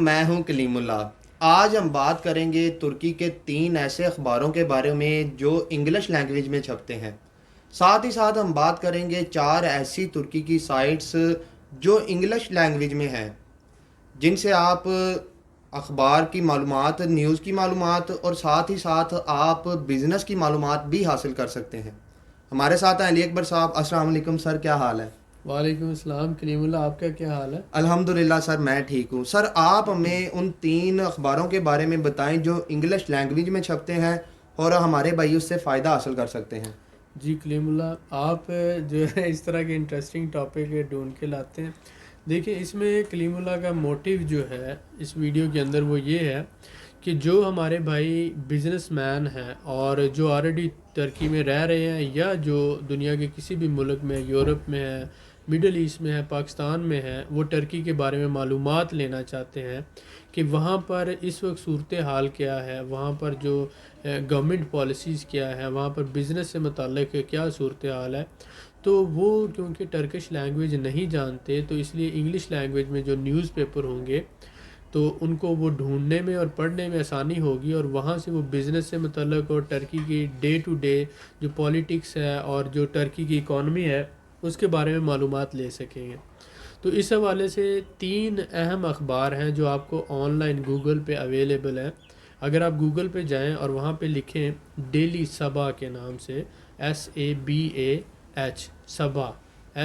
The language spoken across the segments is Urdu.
میں ہوں کلیم اللہ۔ آج ہم بات کریں گے ترکی کے 3 ایسے اخباروں کے بارے میں جو انگلش لینگویج میں چھپتے ہیں۔ ساتھ ہی ساتھ ہم بات کریں گے 4 ایسی ترکی کی سائٹس جو انگلش لینگویج میں ہیں، جن سے آپ اخبار کی معلومات، نیوز کی معلومات اور ساتھ ہی ساتھ آپ بزنس کی معلومات بھی حاصل کر سکتے ہیں۔ ہمارے ساتھ ہیں علی اکبر صاحب۔ السلام علیکم سر، کیا حال ہے؟ وعلیکم السلام کلیم اللہ، آپ کا کیا حال ہے؟ الحمدللہ سر، میں ٹھیک ہوں۔ سر آپ ہمیں ان 3 اخباروں کے بارے میں بتائیں جو انگلش لینگویج میں چھپتے ہیں اور ہمارے بھائی اس سے فائدہ حاصل کر سکتے ہیں۔ جی کلیم اللہ، آپ جو ہے اس طرح کے انٹرسٹنگ ٹاپک ڈھونڈ کے لاتے ہیں۔ دیکھیں، اس میں کلیم اللہ کا موٹیو جو ہے اس ویڈیو کے اندر وہ یہ ہے کہ جو ہمارے بھائی بزنس مین ہیں اور جو آلریڈی ترکی میں رہ رہے ہیں یا جو دنیا کے کسی بھی ملک میں، یورپ میں ہے، مڈل ایسٹ میں ہے، پاکستان میں ہے، وہ ٹرکی کے بارے میں معلومات لینا چاہتے ہیں کہ وہاں پر اس وقت صورتحال کیا ہے، وہاں پر جو گورنمنٹ پالیسیز کیا ہے، وہاں پر بزنس سے متعلق کیا صورتحال ہے، تو وہ کیونکہ ٹرکش لینگویج نہیں جانتے تو اس لیے انگلش لینگویج میں جو نیوز پیپر ہوں گے تو ان کو وہ ڈھونڈنے میں اور پڑھنے میں آسانی ہوگی، اور وہاں سے وہ بزنس سے متعلق اور ٹرکی کی ڈے ٹو ڈے جو پولیٹکس ہے اور جو ٹرکی کی اکانومی ہے اس کے بارے میں معلومات لے سکیں گے۔ تو اس حوالے سے 3 اہم اخبار ہیں جو آپ کو آن لائن گوگل پہ اویلیبل ہیں۔ اگر آپ گوگل پہ جائیں اور وہاں پہ لکھیں ڈیلی صبا کے نام سے، SABAH صبا،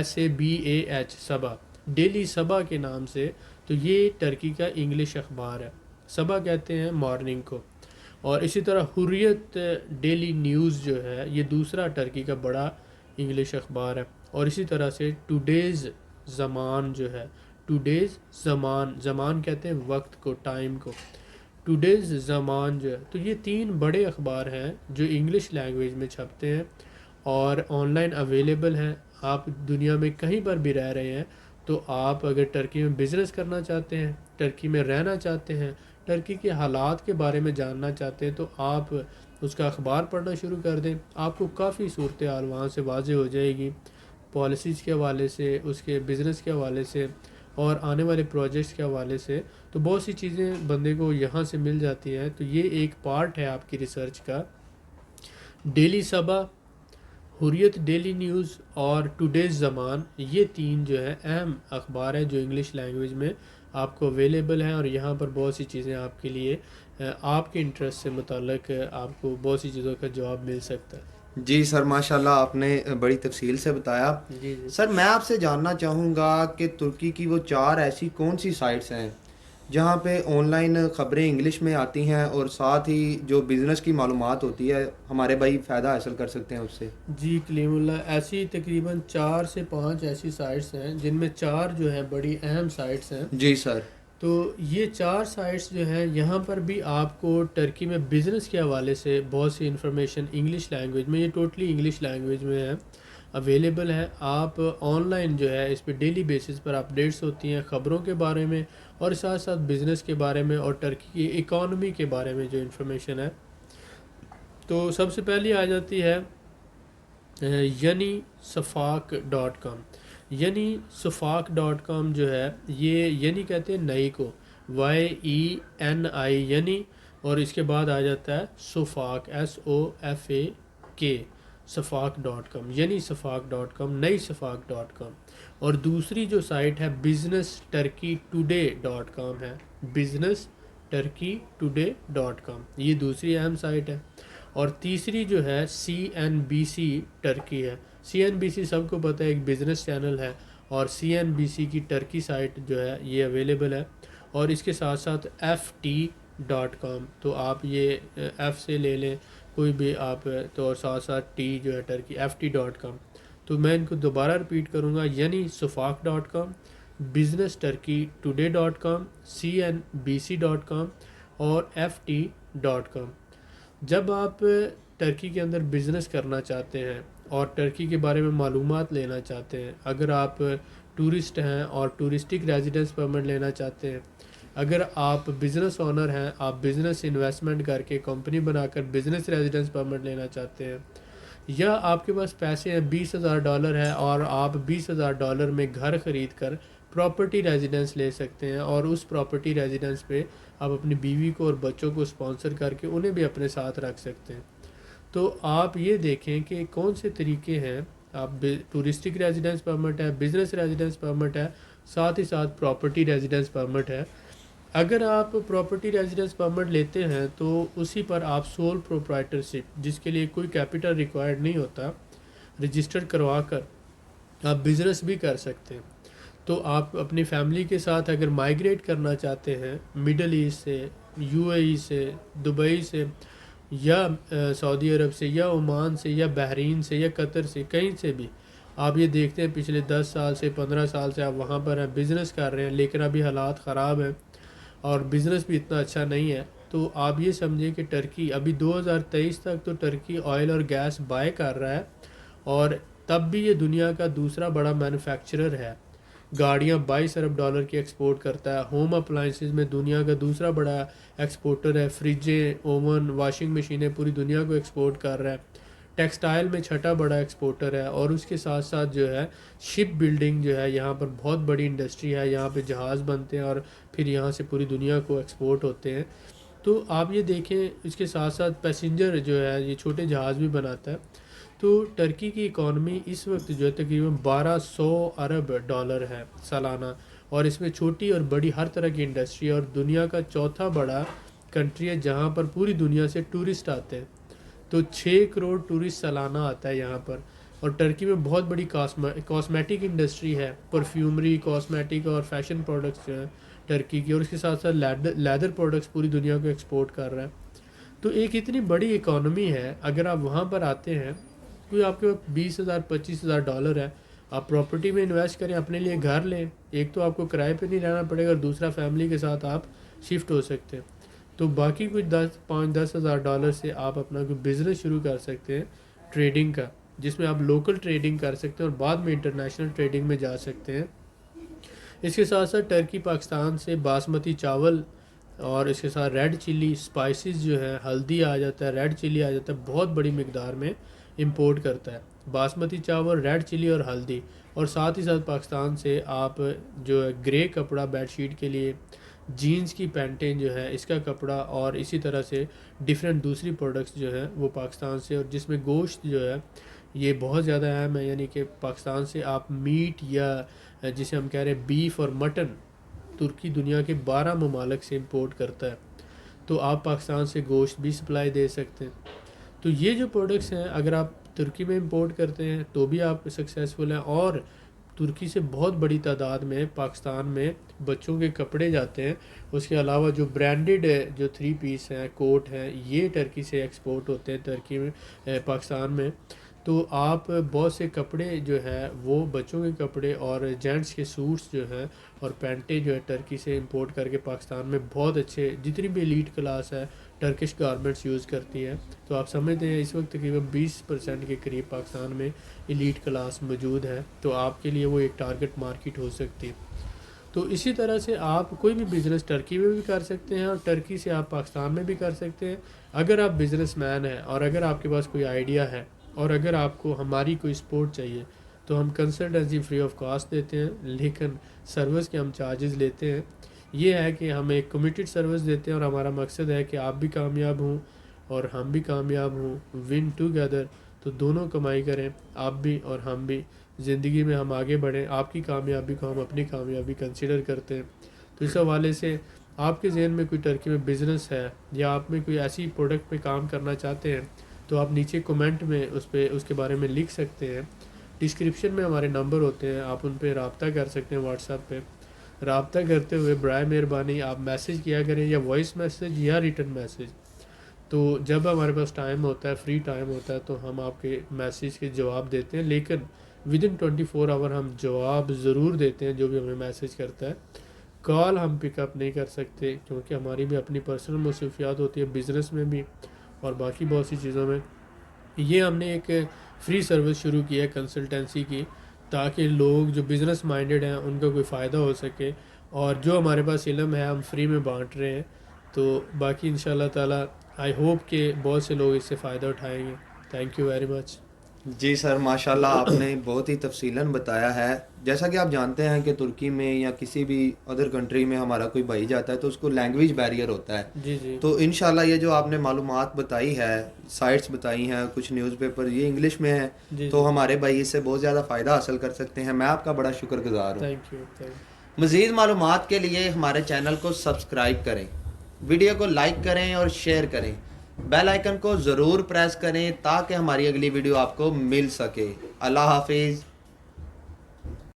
SABAH صبا، ڈیلی صبا کے نام سے، تو یہ ٹرکی کا انگلش اخبار ہے۔ صبا کہتے ہیں مارننگ کو۔ اور اسی طرح حریت ڈیلی نیوز جو ہے یہ دوسرا ٹرکی کا بڑا انگلش اخبار ہے۔ اور اسی طرح سے ٹوڈیز زمان جو ہے، ٹوڈیز زمان، زمان کہتے ہیں وقت کو، ٹائم کو، ٹوڈیز زمان جو ہے، تو یہ 3 بڑے اخبار ہیں جو انگلش لینگویج میں چھپتے ہیں اور آن لائن اویلیبل ہیں۔ آپ دنیا میں کہیں پر بھی رہ رہے ہیں تو آپ اگر ٹرکی میں بزنس کرنا چاہتے ہیں، ٹرکی میں رہنا چاہتے ہیں، ٹرکی کے حالات کے بارے میں جاننا چاہتے ہیں، تو آپ اس کا اخبار پڑھنا شروع کر دیں۔ آپ کو کافی صورتحال وہاں سے واضح ہو جائے گی، پالیسیز کے حوالے سے، اس کے بزنس کے حوالے سے اور آنے والے پروجیکٹس کے حوالے سے، تو بہت سی چیزیں بندے کو یہاں سے مل جاتی ہیں۔ تو یہ ایک پارٹ ہے آپ کی ریسرچ کا۔ ڈیلی صبا، حریت ڈیلی نیوز اور ٹوڈیز زمان، یہ 3 جو ہے اہم اخبار ہیں جو انگلش لینگویج میں آپ کو اویلیبل ہیں، اور یہاں پر بہت سی چیزیں آپ کے لیے آپ کے انٹرسٹ سے متعلق آپ کو بہت سی چیزوں کا جواب مل سکتا ہے۔ جی سر، ماشاءاللہ آپ نے بڑی تفصیل سے بتایا۔ جی جی سر میں آپ سے جاننا چاہوں گا کہ ترکی کی وہ 4 ایسی کون سی سائٹس ہیں جہاں پہ آن لائن خبریں انگلش میں آتی ہیں اور ساتھ ہی جو بزنس کی معلومات ہوتی ہے ہمارے بھائی فائدہ حاصل کر سکتے ہیں اس سے؟ جی کلیم اللہ، ایسی تقریباً 4 سے 5 ایسی سائٹس ہیں جن میں 4 جو ہیں بڑی اہم سائٹس ہیں۔ جی سر۔ تو یہ 4 سائٹس جو ہیں یہاں پر بھی آپ کو ٹرکی میں بزنس کے حوالے سے بہت سی انفارمیشن انگلش لینگویج میں، یہ ٹوٹلی انگلش لینگویج میں ہے، اویلیبل ہے۔ آپ آن لائن جو ہے اس پہ ڈیلی بیسس پر اپڈیٹس ہوتی ہیں خبروں کے بارے میں، اور ساتھ ساتھ بزنس کے بارے میں اور ٹرکی کی اکانومی کے بارے میں جو انفارمیشن ہے۔ تو سب سے پہلی آ جاتی ہے ینی Safak dot com. Yeni Safak dot کام جو ہے، یہ ینی کہتے ہیں نئی کو، YENI ینی، اور اس کے بعد آ جاتا ہے Safak, SOFAK، Safak dot com, Yeni Safak dot com, نئی صفاق ڈاٹ کام۔ اور دوسری جو سائٹ ہے business Turkey today dot com ہے، business Turkey today dot com, یہ دوسری اہم سائٹ ہے۔ اور تیسری جو ہے CNBC ٹرکی ہے۔ CNBC سب کو پتہ ہے ایک بزنس چینل ہے، اور CNBC کی ٹرکی سائٹ جو ہے یہ اویلیبل ہے۔ اور اس کے ساتھ ساتھ FT.com، تو آپ یہ F سے لے لیں کوئی بھی آپ، تو اور ساتھ ساتھ T جو ہے ٹرکی، FT.com۔ تو میں ان کو دوبارہ رپیٹ کروں گا، یعنی Safak dot com, business Turkey today .com، CNBC.com اور FT.com۔ جب آپ ٹرکی کے اندر بزنس کرنا چاہتے ہیں اور ٹرکی کے بارے میں معلومات لینا چاہتے ہیں، اگر آپ ٹورسٹ ہیں اور ٹورسٹک ریزیڈنس پرمٹ لینا چاہتے ہیں، اگر آپ بزنس اونر ہیں، آپ بزنس انویسٹمنٹ کر کے کمپنی بنا کر بزنس ریزیڈنس پرمٹ لینا چاہتے ہیں، یا آپ کے پاس پیسے ہیں $20,000 ہے اور آپ $20,000 میں گھر خرید کر پراپرٹی ریزیڈنس لے سکتے ہیں، اور اس پراپرٹی ریزیڈنس پہ آپ اپنی بیوی کو اور بچوں کو اسپانسر کر کے انہیں بھی اپنے ساتھ رکھ سکتے ہیں۔ تو آپ یہ دیکھیں کہ کون سے طریقے ہیں۔ آپ ٹورسٹک ریزیڈنس پرمٹ ہے، بزنس ریزیڈنس پرمٹ ہے، ساتھ ہی ساتھ پراپرٹی ریزیڈنس پرمٹ ہے۔ اگر آپ پراپرٹی ریزیڈنس پرمٹ لیتے ہیں تو اسی پر آپ سول پروپرائٹرشپ، جس کے لیے کوئی کیپٹل ریکوائرڈ نہیں ہوتا، رجسٹر کروا کر آپ بزنس بھی کر سکتے ہیں۔ تو آپ اپنی فیملی کے ساتھ اگر مائیگریٹ کرنا چاہتے ہیں مڈل ایسٹ سے، یو اے ای سے، دبئی سے، یا سعودی عرب سے، یا عمان سے، یا بحرین سے، یا قطر سے، کہیں سے بھی، آپ یہ دیکھتے ہیں پچھلے 10 سال سے 15 سال سے آپ وہاں پر ہیں، بزنس کر رہے ہیں، لیکن ابھی حالات خراب ہیں اور بزنس بھی اتنا اچھا نہیں ہے، تو آپ یہ سمجھیں کہ ٹرکی ابھی 2023 تک تو ٹرکی آئل اور گیس بائے کر رہا ہے، اور تب بھی یہ دنیا کا دوسرا بڑا مینوفیکچرر ہے۔ گاڑیاں 22 ارب ڈالر کی ایکسپورٹ کرتا ہے، ہوم اپلائنسز میں دنیا کا دوسرا بڑا ایکسپورٹر ہے، فریجیں، اوون، واشنگ مشینیں پوری دنیا کو ایکسپورٹ کر رہا ہے، ٹیکسٹائل میں چھٹا بڑا ایکسپورٹر ہے، اور اس کے ساتھ ساتھ جو ہے شپ بلڈنگ جو ہے یہاں پر بہت بڑی انڈسٹری ہے، یہاں پہ جہاز بنتے ہیں اور پھر یہاں سے پوری دنیا کو ایکسپورٹ ہوتے ہیں۔ تو آپ یہ دیکھیں اس کے ساتھ ساتھ پیسنجر جو ہے یہ چھوٹے جہاز بھی بناتا ہے۔ تو ٹرکی کی اکانومی اس وقت جو ہے تقریباً 1200 ارب ڈالر ہے سالانہ، اور اس میں چھوٹی اور بڑی ہر طرح کی انڈسٹری ہے، اور دنیا کا چوتھا بڑا کنٹری ہے جہاں پر پوری دنیا سے ٹورسٹ آتے ہیں۔ تو 6 کروڑ ٹورسٹ سالانہ آتا ہے یہاں پر، اور ٹرکی میں بہت بڑی کاسمیٹک انڈسٹری ہے، پرفیومری، کاسمیٹک اور فیشن پروڈکٹس جو ہیں ٹرکی کی، اور اس کے ساتھ ساتھ لیدر پروڈکٹس پوری دنیا کو ایکسپورٹ کر رہا ہے۔ تو ایک اتنی بڑی اکانومی ہے، اگر آپ وہاں پر آتے ہیں، کوئی آپ کے 20,000 25,000 ڈالر ہے، آپ پراپرٹی میں انویسٹ کریں، اپنے لیے گھر لیں، ایک تو آپ کو کرائے پہ نہیں رہنا پڑے گا، اور دوسرا فیملی کے ساتھ آپ شفٹ ہو سکتے ہیں۔ تو باقی کچھ 5-10 ہزار ڈالر سے آپ اپنا کوئی بزنس شروع کر سکتے ہیں ٹریڈنگ کا، جس میں آپ لوکل ٹریڈنگ کر سکتے ہیں اور بعد میں انٹرنیشنل ٹریڈنگ میں جا سکتے ہیں۔ اس کے ساتھ ساتھ ٹرکی پاکستان سے باسمتی چاول، اور اس کے ساتھ ریڈ چلی، اسپائسز جو ہے، ہلدی آ جاتا ہے، ریڈ چلی آ جاتا ہے، بہت بڑی مقدار میں امپورٹ کرتا ہے باسمتی چاول، ریڈ چلی اور ہلدی، اور ساتھ ہی ساتھ پاکستان سے آپ جو ہے گرے کپڑا بیڈ شیٹ کے لیے، جینز کی پینٹیں جو ہے اس کا کپڑا، اور اسی طرح سے ڈیفرنٹ دوسری پروڈکٹس جو ہیں وہ پاکستان سے، اور جس میں گوشت جو ہے یہ بہت زیادہ اہم ہے، یعنی کہ پاکستان سے آپ میٹ یا جسے ہم کہہ رہے ہیں بیف اور مٹن، ترکی دنیا کے 12 ممالک سے امپورٹ کرتا ہے، تو آپ پاکستان سے گوشت بھی سپلائی دے سکتے ہیں۔ تو یہ جو پروڈکٹس ہیں اگر آپ ترکی میں امپورٹ کرتے ہیں تو بھی آپ سکسیزفل ہیں، اور ترکی سے بہت بڑی تعداد میں پاکستان میں بچوں کے کپڑے جاتے ہیں۔ اس کے علاوہ جو برانڈڈ جو 3 پیس ہیں، کوٹ ہیں، یہ ٹرکی سے ایکسپورٹ ہوتے ہیں ترکی میں، پاکستان میں۔ تو آپ بہت سے کپڑے جو ہے وہ بچوں کے کپڑے اور جینٹس کے سوٹس جو ہیں اور پینٹیں جو ہے ٹرکی سے امپورٹ کر کے پاکستان میں بہت اچھے، جتنی بھی ایلیٹ کلاس ہے ٹرکش گارمنٹس یوز کرتی ہے۔ تو آپ سمجھتے ہیں اس وقت تقریباً 20% کے قریب پاکستان میں ایلیٹ کلاس موجود ہے، تو آپ کے لیے وہ ایک ٹارگٹ مارکیٹ ہو سکتی ہے۔ تو اسی طرح سے آپ کوئی بھی بزنس ٹرکی میں بھی کر سکتے ہیں، اور ٹرکی سے آپ پاکستان میں بھی کر سکتے ہیں، اگر آپ بزنس مین ہیں اور اگر آپ کے پاس کوئی آئیڈیا ہے، اور اگر آپ کو ہماری کوئی سپورٹ چاہیے تو ہم کنسلٹنسی فری آف کاسٹ دیتے ہیں، لیکن سروس کے ہم چارجز لیتے ہیں۔ یہ ہے کہ ہم ایک کمیٹڈ سروس دیتے ہیں، اور ہمارا مقصد ہے کہ آپ بھی کامیاب ہوں اور ہم بھی کامیاب ہوں، ون ٹوگیدر، تو دونوں کمائی کریں، آپ بھی اور ہم بھی، زندگی میں ہم آگے بڑھیں، آپ کی کامیابی کو ہم اپنی کامیابی کنسیڈر کرتے ہیں۔ تو اس حوالے سے آپ کے ذہن میں کوئی ٹرکی میں بزنس ہے، یا آپ میں کوئی ایسی پروڈکٹ پہ کام کرنا چاہتے ہیں، تو آپ نیچے کمنٹ میں اس کے بارے میں لکھ سکتے ہیں۔ ڈسکرپشن میں ہمارے نمبر ہوتے ہیں، آپ ان پہ رابطہ کر سکتے ہیں، واٹس ایپ پہ رابطہ کرتے ہوئے برائے مہربانی آپ میسیج کیا کریں، یا وائس میسیج یا ریٹن میسیج۔ تو جب ہمارے پاس ٹائم ہوتا ہے، فری ٹائم ہوتا ہے، تو ہم آپ کے میسیج کے جواب دیتے ہیں، لیکن ودن 24 آور ہم جواب ضرور دیتے ہیں جو بھی ہمیں میسیج کرتا ہے۔ کال ہم پک اپ نہیں کر سکتے کیونکہ ہماری بھی اپنی پرسنل مصروفیات ہوتی ہے، بزنس میں بھی اور باقی بہت سی چیزوں میں۔ یہ ہم نے ایک فری سروس شروع کی ہے کنسلٹنسی کی، تاکہ لوگ جو بزنس مائنڈڈ ہیں ان کا کوئی فائدہ ہو سکے، اور جو ہمارے پاس علم ہے ہم فری میں بانٹ رہے ہیں۔ تو باقی انشاءاللہ تعالی آئی ہوپ کہ بہت سے لوگ اس سے فائدہ اٹھائیں گے۔ Thank you very much. جی سر، ماشاءاللہ آپ نے بہت ہی تفصیلاً بتایا ہے. جیسا کہ آپ جانتے ہیں کہ ترکی میں یا کسی بھی ادر کنٹری میں ہمارا کوئی بھائی جاتا ہے تو اس کو لینگویج بیریئر ہوتا ہے. جی جی تو انشاءاللہ یہ جو آپ نے معلومات بتائی ہے، سائٹس بتائی ہیں، کچھ نیوز پیپر یہ انگلش میں ہیں، جی جی تو ہمارے بھائی اس سے بہت زیادہ فائدہ حاصل کر سکتے ہیں. میں آپ کا بڑا شکر گزار ہوں. تھینک یو تھینک مزید معلومات کے لیے ہمارے چینل کو سبسکرائب کریں، ویڈیو کو لائک کریں اور شیئر کریں. بیل آئیکن کو ضرور پریس کریں تاکہ ہماری اگلی ویڈیو آپ کو مل سکے. اللہ حافظ.